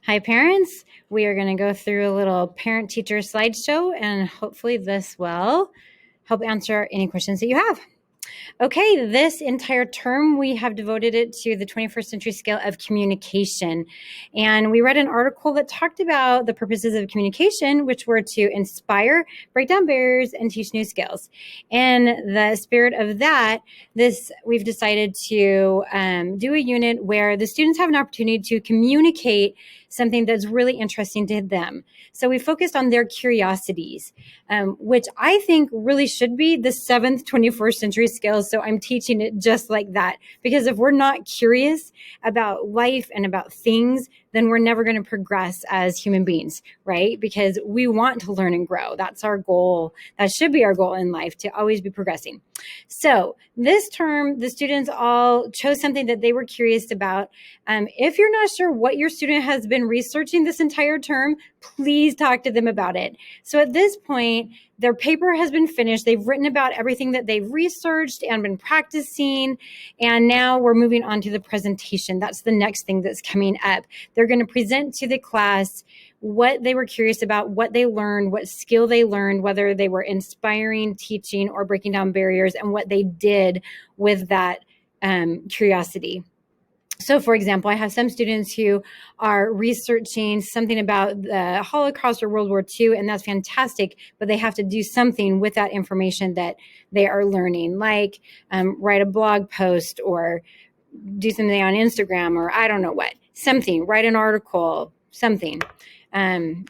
Hi, parents. We are going to go through a little parent-teacher slideshow, and hopefully this will help answer any questions that you have. Okay, this entire term, we have devoted it to the 21st century scale of communication. And we read an article that talked about the purposes of communication, which were to inspire, break down barriers, and teach new skills. In the spirit of that, we've decided to do a unit where the students have an opportunity to communicate something that's really interesting to them. So we focused on their curiosities, which I think really should be the 7th 21st century skills. So I'm teaching it just like that, because if we're not curious about life and about things, then we're never going to progress as human beings, right? Because we want to learn and grow. That's our goal. That should be our goal in life, to always be progressing. So this term, the students all chose something that they were curious about. If you're not sure what your student has been researching this entire term, please talk to them about it. So at this point, their paper has been finished. They've written about everything that they've researched and been practicing. And now we're moving on to the presentation. That's the next thing that's coming up. They're going to present to the class what they were curious about, what they learned, what skill they learned, whether they were inspiring, teaching, or breaking down barriers, and what they did with that curiosity. So, for example, I have some students who are researching something about the Holocaust or World War II, and that's fantastic, but they have to do something with that information that they are learning, like write a blog post or do something on Instagram, or I don't know what, something, write an article, something,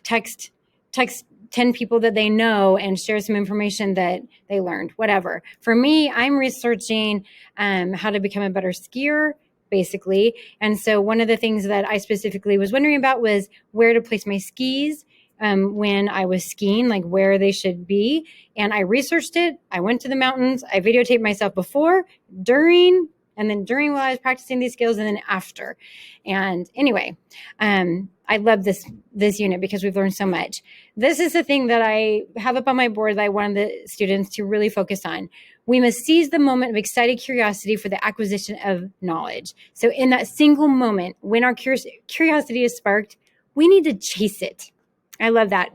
text 10 people that they know and share some information that they learned, whatever. For me, I'm researching how to become a better skier, basically. And so one of the things that I specifically was wondering about was where to place my skis when I was skiing, like where they should be. And I researched it. I went to the mountains. I videotaped myself before, during, and then during while I was practicing these skills, and then after. And anyway, I love this unit because we've learned so much. This is the thing that I have up on my board that I wanted the students to really focus on. We must seize the moment of excited curiosity for the acquisition of knowledge. So in that single moment, when our curiosity is sparked, we need to chase it. I love that.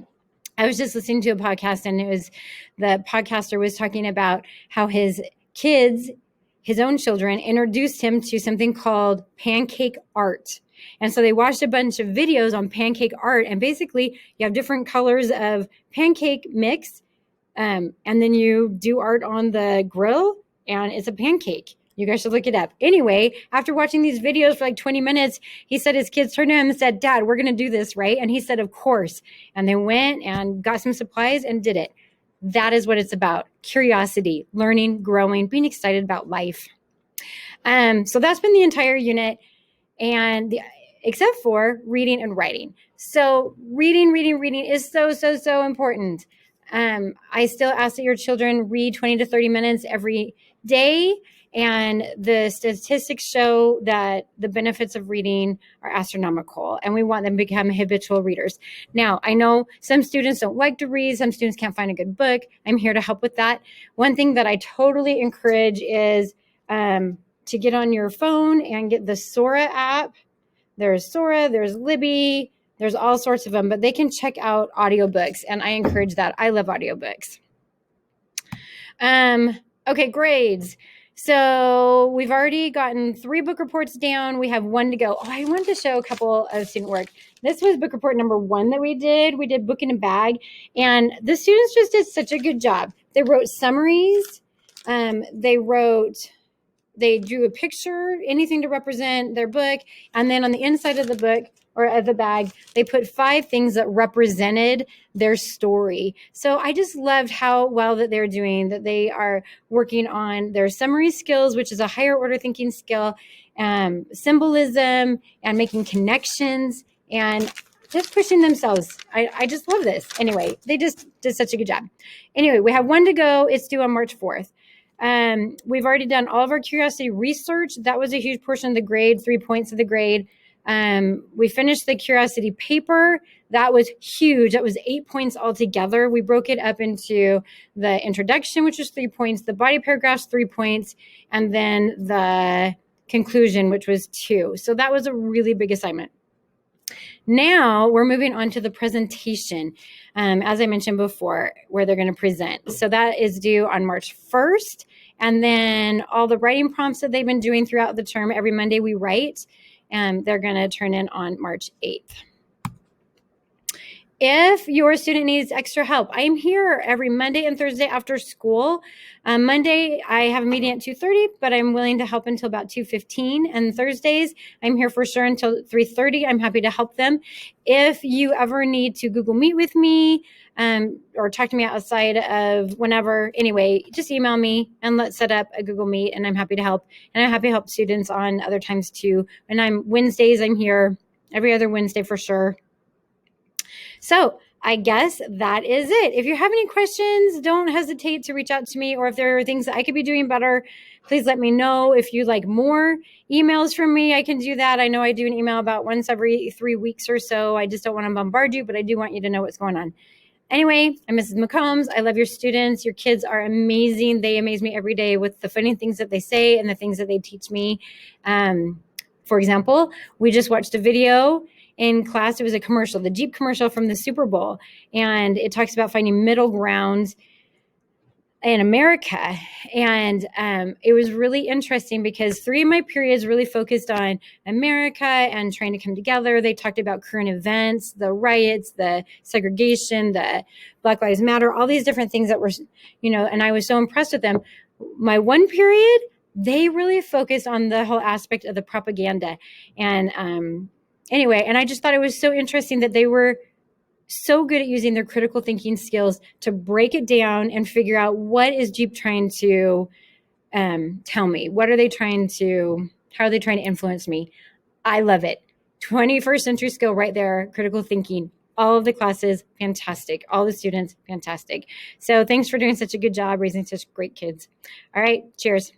I was just listening to a podcast, and the podcaster was talking about how his kids, his own children, introduced him to something called pancake art. And so they watched a bunch of videos on pancake art, and basically you have different colors of pancake mix, and then you do art on the grill, and it's a pancake. You guys should look it up. Anyway, after watching these videos for like 20 minutes, he said his kids turned to him and said, "Dad, we're going to do this, right?" And he said, "Of course." And they went and got some supplies and did it. That is what it's about. Curiosity, learning, growing, being excited about life. So that's been the entire unit, except for reading and writing. So reading is so important. I still ask that your children read 20 to 30 minutes every day. And the statistics show that the benefits of reading are astronomical, and we want them to become habitual readers. Now, I know some students don't like to read. Some students can't find a good book. I'm here to help with that. One thing that I totally encourage is to get on your phone and get the Sora app. There's Sora, there's Libby, there's all sorts of them, but they can check out audiobooks, and I encourage that. I love audiobooks. Okay, grades. So we've already gotten 3 book reports down. We have 1 to go. Oh, I wanted to show a couple of student work. This was book report number 1 that we did. We did book in a bag, and the students just did such a good job. They wrote summaries. They drew a picture, anything to represent their book. And then on the inside of the book, or of the bag, they put 5 things that represented their story. So I just loved how well that they're doing, that they are working on their summary skills, which is a higher order thinking skill, symbolism, and making connections, and just pushing themselves. I just love this. Anyway, they just did such a good job. Anyway, we have 1 to go. It's due on March 4th. We've already done all of our curiosity research. That was a huge portion of the grade, 3 points of the grade. We finished the curiosity paper. That was huge. That was 8 points altogether. We broke it up into the introduction, which was 3 points, the body paragraphs, 3 points, and then the conclusion, which was 2. So that was a really big assignment. Now we're moving on to the presentation, as I mentioned before, where they're going to present. So that is due on March 1st. And then all the writing prompts that they've been doing throughout the term, every Monday we write, and they're going to turn in on March 8th. If your student needs extra help, I'm here every Monday and Thursday after school. Monday, I have a meeting at 2:30, but I'm willing to help until about 2:15. And Thursdays, I'm here for sure until 3:30. I'm happy to help them. If you ever need to Google Meet with me or talk to me outside of whenever, anyway, just email me and let's set up a Google Meet, and I'm happy to help. And I'm happy to help students on other times too. And Wednesdays, I'm here every other Wednesday for sure. So I guess that is it. If you have any questions, don't hesitate to reach out to me, or if there are things that I could be doing better, please let me know. If you'd like more emails from me, I can do that. I know I do an email about once every 3 weeks or so. I just don't want to bombard you, but I do want you to know what's going on. Anyway, I'm Mrs. McCombs. I love your students. Your kids are amazing. They amaze me every day with the funny things that they say and the things that they teach me. For example, we just watched a video in class. It was a commercial, the Jeep commercial from the Super Bowl. And it talks about finding middle ground in America. And it was really interesting because 3 of my periods really focused on America and trying to come together. They talked about current events, the riots, the segregation, the Black Lives Matter, all these different things that were, and I was so impressed with them. My 1 period, they really focused on the whole aspect of the propaganda. And anyway, and I just thought it was so interesting that they were so good at using their critical thinking skills to break it down and figure out what is Jeep trying to tell me? How are they trying to influence me? I love it. 21st century skill right there, critical thinking. All of the classes, fantastic. All the students, fantastic. So thanks for doing such a good job raising such great kids. All right, cheers.